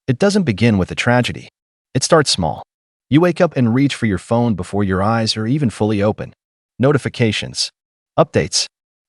It doesn't begin with a tragedy. It starts small. You wake up and reach for your phone before your eyes are even fully open. Notifications, updates,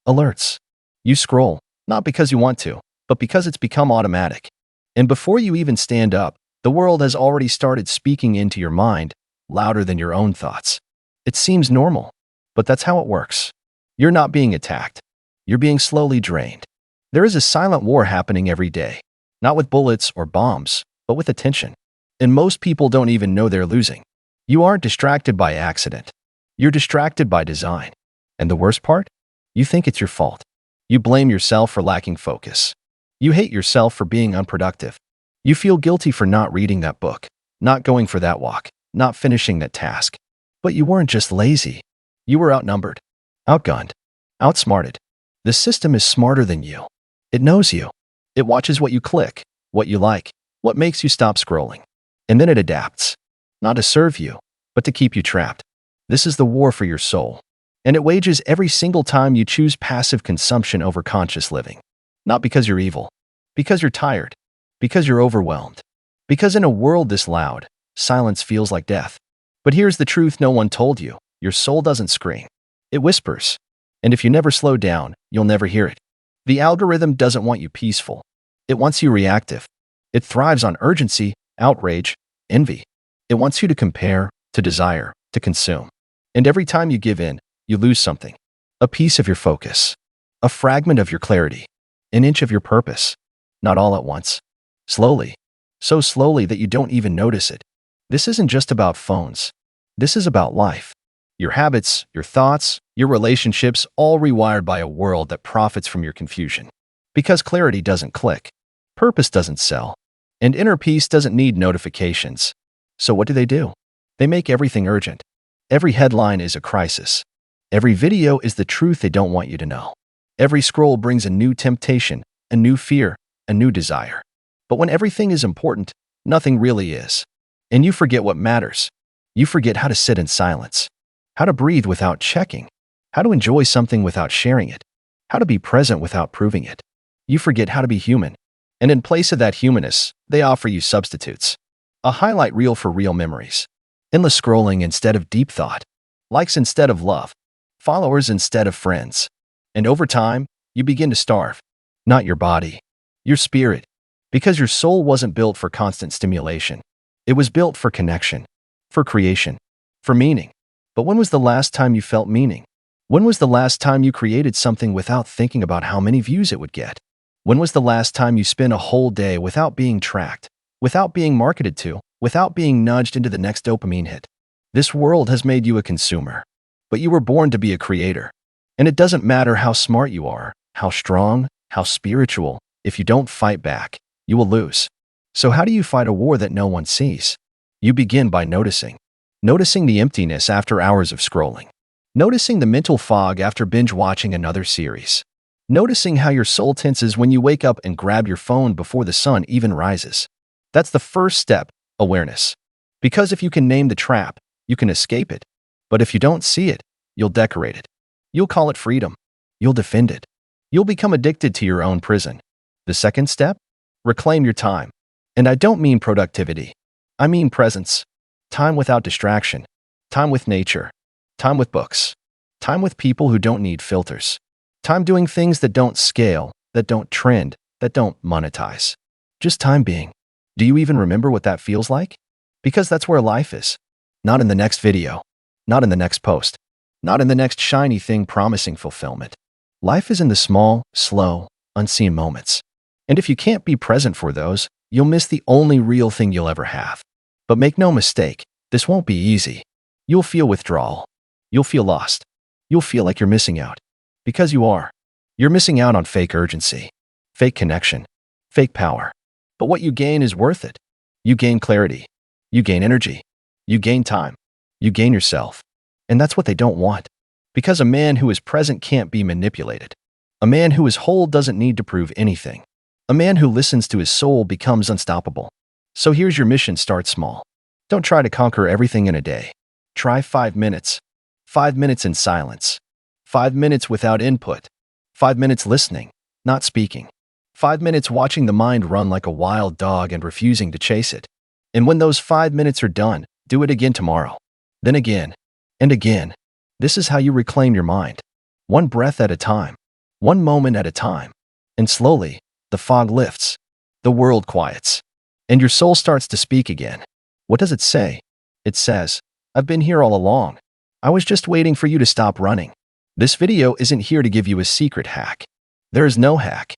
alerts. You scroll, not because you want to, but because it's become automatic. And before you even stand up, the world has already started speaking into your mind, louder than your own thoughts. It seems normal, but that's how it works. You're not being attacked. You're being slowly drained. There is a silent war happening every day, not with bullets or bombs, but with attention. And most people don't even know they're losing. You aren't distracted by accident. You're distracted by design. And the worst part? You think it's your fault. You blame yourself for lacking focus. You hate yourself for being unproductive. You feel guilty for not reading that book, not going for that walk, not finishing that task. But you weren't just lazy. You were outnumbered, outgunned, outsmarted. The system is smarter than you. It knows you. It watches what you click, what you like, what makes you stop scrolling. And then it adapts, not to serve you, but to keep you trapped. This is the war for your soul. And it wages every single time you choose passive consumption over conscious living. Not because you're evil, because you're tired, because you're overwhelmed. Because in a world this loud, silence feels like death. But here's the truth no one told you. Your soul doesn't scream. It whispers. And if you never slow down, you'll never hear it. The algorithm doesn't want you peaceful. It wants you reactive. It thrives on urgency, outrage, envy. It wants you to compare, to desire, to consume. And every time you give in, you lose something. A piece of your focus. A fragment of your clarity. An inch of your purpose. Not all at once. Slowly. So slowly that you don't even notice it. This isn't just about phones. This is about life. Your habits, your thoughts, your relationships, all rewired by a world that profits from your confusion. Because clarity doesn't click. Purpose doesn't sell. And inner peace doesn't need notifications. So what do? They make everything urgent. Every headline is a crisis. Every video is the truth they don't want you to know. Every scroll brings a new temptation, a new fear, a new desire. But when everything is important, nothing really is. And you forget what matters. You forget how to sit in silence. How to breathe without checking. How to enjoy something without sharing it. How to be present without proving it. You forget how to be human. And in place of that humanness, they offer you substitutes. A highlight reel for real memories. Endless scrolling instead of deep thought. Likes instead of love. Followers instead of friends. And over time, you begin to starve. Not your body. Your spirit. Because your soul wasn't built for constant stimulation. It was built for connection. For creation. For meaning. But when was the last time you felt meaning? When was the last time you created something without thinking about how many views it would get? When was the last time you spent a whole day without being tracked, without being marketed to, without being nudged into the next dopamine hit? This world has made you a consumer, but you were born to be a creator. And it doesn't matter how smart you are, how strong, how spiritual, if you don't fight back, you will lose. So how do you fight a war that no one sees? You begin by noticing. Noticing the emptiness after hours of scrolling. Noticing the mental fog after binge watching another series. Noticing how your soul tenses when you wake up and grab your phone before the sun even rises. That's the first step, awareness. Because if you can name the trap, you can escape it. But if you don't see it, you'll decorate it. You'll call it freedom. You'll defend it. You'll become addicted to your own prison. The second step? Reclaim your time. And I don't mean productivity. I mean presence. Time without distraction. Time with nature. Time with books. Time with people who don't need filters. Time doing things that don't scale, that don't trend, that don't monetize. Just time being. Do you even remember what that feels like? Because that's where life is. Not in the next video. Not in the next post. Not in the next shiny thing promising fulfillment. Life is in the small, slow, unseen moments. And if you can't be present for those, you'll miss the only real thing you'll ever have. But make no mistake, this won't be easy. You'll feel withdrawal. You'll feel lost. You'll feel like you're missing out. Because you are. You're missing out on fake urgency, fake connection, fake power. But what you gain is worth it. You gain clarity. You gain energy. You gain time. You gain yourself. And that's what they don't want. Because a man who is present can't be manipulated. A man who is whole doesn't need to prove anything. A man who listens to his soul becomes unstoppable. So here's your mission: start small. Don't try to conquer everything in a day. Try 5 minutes. 5 minutes in silence. 5 minutes without input. 5 minutes listening, not speaking. 5 minutes watching the mind run like a wild dog and refusing to chase it. And when those 5 minutes are done, do it again tomorrow. Then again, and again. This is how you reclaim your mind. One breath at a time. One moment at a time. And slowly, the fog lifts. The world quiets. And your soul starts to speak again. What does it say? It says, I've been here all along. I was just waiting for you to stop running. This video isn't here to give you a secret hack. There is no hack.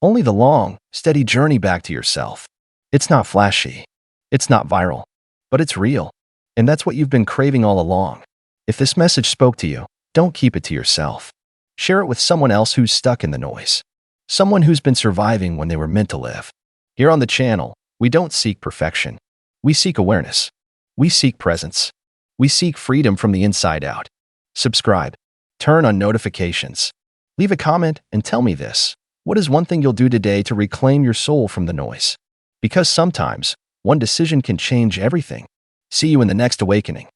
Only the long, steady journey back to yourself. It's not flashy. It's not viral. But it's real. And that's what you've been craving all along. If this message spoke to you, don't keep it to yourself. Share it with someone else who's stuck in the noise. Someone who's been surviving when they were meant to live. Here on the channel, we don't seek perfection. We seek awareness. We seek presence. We seek freedom from the inside out. Subscribe. Turn on notifications. Leave a comment and tell me this. What is one thing you'll do today to reclaim your soul from the noise? Because sometimes, one decision can change everything. See you in the next awakening.